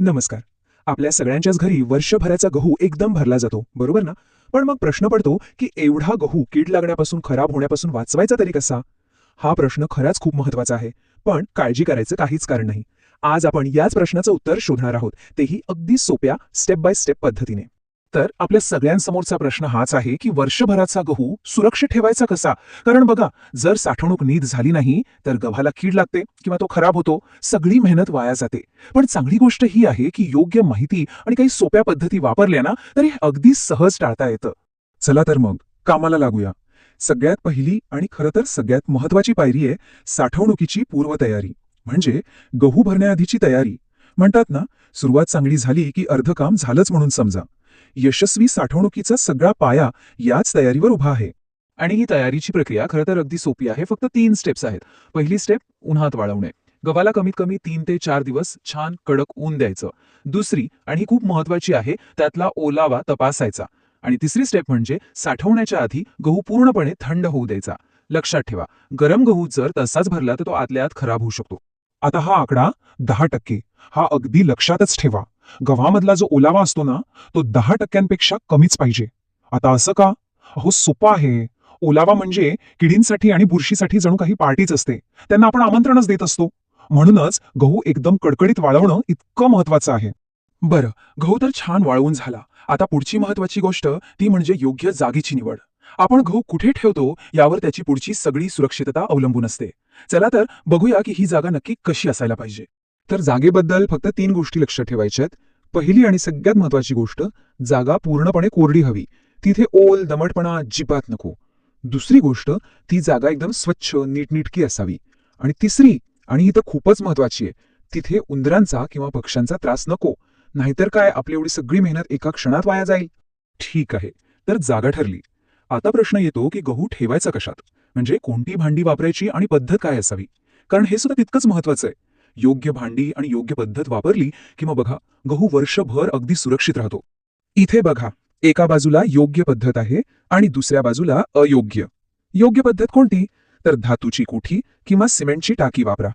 नमस्कार. आपल्या सगळ्यांच्याच घरी वर्षभराचा गहू एकदम भरला जातो, बरोबर ना? पण मग प्रश्न पडतो की एवढा गहू कीड लागण्यापासून, खराब होण्यापासून वाचवायचा तरी कसा? हा प्रश्न खराच खूप महत्त्वाचा आहे. पण काळजी करायचं काहीच कारण नाही. आज आपण याच प्रश्नाचं उत्तर शोधणार आहोत, तेही अगदी सोप्या स्टेप बाय स्टेप पद्धतीने. तर आपल्या सगळ्यांसमोरचा प्रश्न हाच आहे की वर्षभराचा गहू सुरक्षित ठेवायचा कसा? कारण बघा, जर साठवणूक नीट झाली नाही तर गव्हाला कीड लागते किंवा तो खराब होतो, सगळी मेहनत वाया जाते. पण चांगली गोष्ट ही आहे की योग्य माहिती आणि काही सोप्या पद्धती वापरल्या ना तर हे अगदी सहज टाळता येतं. चला तर मग कामाला लागूया. सगळ्यात पहिली आणि खरं तर सगळ्यात महत्त्वाची पायरी आहे साठवणुकीची पूर्वतयारी, म्हणजे गहू भरण्याआधीची तयारी. म्हणतात ना, सुरुवात चांगली झाली की अर्ध काम झालंच म्हणून समजा. यशस्वी साठवणुकीचा सगळा पाया याच तयारीवर उभा आहे. आणि ही तयारीची प्रक्रिया खरं तर अगदी सोपी आहे. फक्त 3 स्टेप्स आहेत. पहिली स्टेप, उन्हात वाळवणे. गव्हाला कमीत कमी 3 ते 4 दिवस छान कडक ऊन द्यायचं. दुसरी, आणि ही खूप महत्त्वाची आहे, त्यातला ओलावा तपासायचा. आणि तिसरी स्टेप म्हणजे साठवण्याच्या आधी गहू पूर्णपणे थंड होऊ द्यायचा. लक्षात ठेवा, गरम गहू जर तसाच भरला तर तो आतल्या आत खराब होऊ शकतो. आता हा आकडा 10%, हा अगदी लक्षातच ठेवा. गव्हामधला जो ओलावा असतो ना, तो 10%पेक्षा कमीच पाहिजे. आता असं का? अहो सोपं आहे. ओलावा म्हणजे किडींसाठी आणि बुरशीसाठी जणू काही पार्टीच असते. त्यांना आपण आमंत्रणच देत असतो. म्हणूनच गहू एकदम कडकडीत वाळवणं इतकं महत्वाचं आहे. बरं, गहू तर छान वाळवून झाला. आता पुढची महत्वाची गोष्ट ती म्हणजे योग्य जागेची निवड. आपण गहू कुठे ठेवतो यावर त्याची पुढची सगळी सुरक्षितता अवलंबून असते. चला तर बघूया की ही जागा नक्की कशी असायला पाहिजे. तर जागेबद्दल फक्त 3 गोष्टी लक्षात ठेवायच्यात. पहिली आणि सगळ्यात महत्वाची गोष्ट, जागा पूर्णपणे कोरडी हवी. तिथे ओल, दमटपणा अजिबात नको. दुसरी गोष्ट, ती जागा एकदम स्वच्छ, नीटनेटकी असावी. आणि तिसरी, आणि ही तर खूपच महत्वाची आहे, तिथे उंदरांचा किंवा पक्ष्यांचा त्रास नको. नाहीतर काय, आपली एवढी सगळी मेहनत एका क्षणात वाया जाईल. ठीक आहे, तर जागा ठरली. आता प्रश्न येतो की गहू ठेवायचा कशात? म्हणजे कोणती भांडी वापरायची आणि पद्धत काय असावी? कारण हे सुद्धा तितकंच महत्वाचं आहे. योग्य भांडी आणि योग्य पद्धत वापरली की मग बघा, गहू वर्षभर अगदी सुरक्षित राहतो. इथे बघा, एका बाजूला योग्य पद्धत आहे आणि दुसऱ्या बाजूला अयोग्य. योग्य पद्धत कोणती? तर धातूची कोठी किंवा सिमेंटची टाकी वापरा.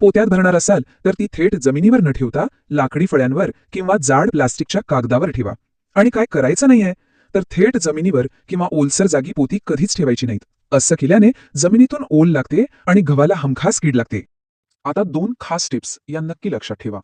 पोत्यात भरणार असाल तर ती थेट जमिनीवर न ठेवता लाकडी फळ्यांवर किंवा जाड प्लास्टिकच्या कागदावर ठेवा. आणि काय करायचं नाहीये तर थेट जमिनीवर किंवा ओलसर जागी पोती कधीच ठेवायची नाहीत. असं केल्याने जमिनीतून ओल लागते आणि गव्हाला हमखास कीड लागते. आता 2 खास टिप्स या नक्की लक्षात ठेवा.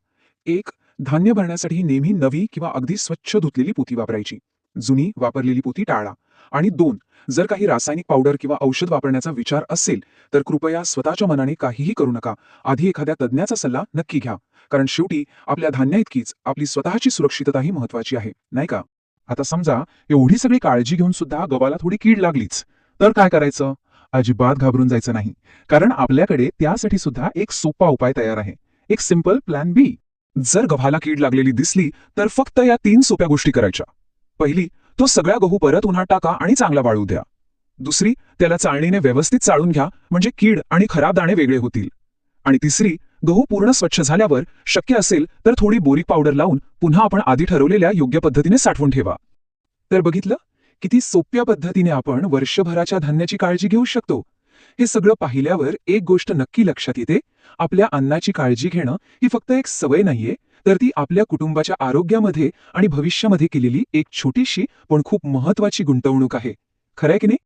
एक, धान्य भरण्यासाठी नेहमी नवी किंवा अगदी स्वच्छ धुतलेली पोती वापरायची. जुनी वापरलेली पोती टाळा. आणि 2, जर काही रासायनिक पावडर किंवा औषध वापरण्याचा विचार असेल तर कृपया स्वतःच्या मनाने काहीही करू नका. आधी एखाद्या तज्ज्ञाचा सल्ला नक्की घ्या. कारण शेवटी आपल्या धान्याइतकीच आपली स्वतःची सुरक्षितताही महत्वाची आहे, नाही का? आता समजा एवढी सगळी काळजी घेऊन सुद्धा गव्हाला थोडी कीड लागलीच, तर काय करायचं? अजिबात घाबरून जायचं नाही. कारण आपल्याकडे त्यासाठी सुद्धा एक सोपा उपाय तयार आहे. एक सिंपल प्लॅन बी. जर गव्हाला कीड लागलेली दिसली तर फक्त या 3 सोप्या गोष्टी करायच्या. पहिली, तो सगळा गहू परत उन्हात टाका आणि चांगला वाळू द्या. दुसरी, त्याला चाळणीने व्यवस्थित चाळून घ्या, म्हणजे कीड आणि खराब दाणे वेगळे होतील. आणि तिसरी, गहू पूर्ण स्वच्छ झाल्यावर शक्य असेल तर थोडी बोरिक पावडर लावून पुन्हा आपण आधी ठरवलेल्या योग्य पद्धतीने साठवून ठेवा. तर बघितलं, किती सोप्या पद्धतीने आपण वर्षभराच्या धान्याची काळजी घेऊ शकतो. हे सगळं पाहिल्यावर एक गोष्ट नक्की लक्षात येते, आपल्या अन्नाची काळजी घेणं ही फक्त एक सवय नाहीये, तर ती आपल्या कुटुंबाच्या आरोग्यामध्ये आणि भविष्यामध्ये केलेली एक छोटीशी पण खूप महत्वाची गुंतवणूक आहे. खरंय की नाही?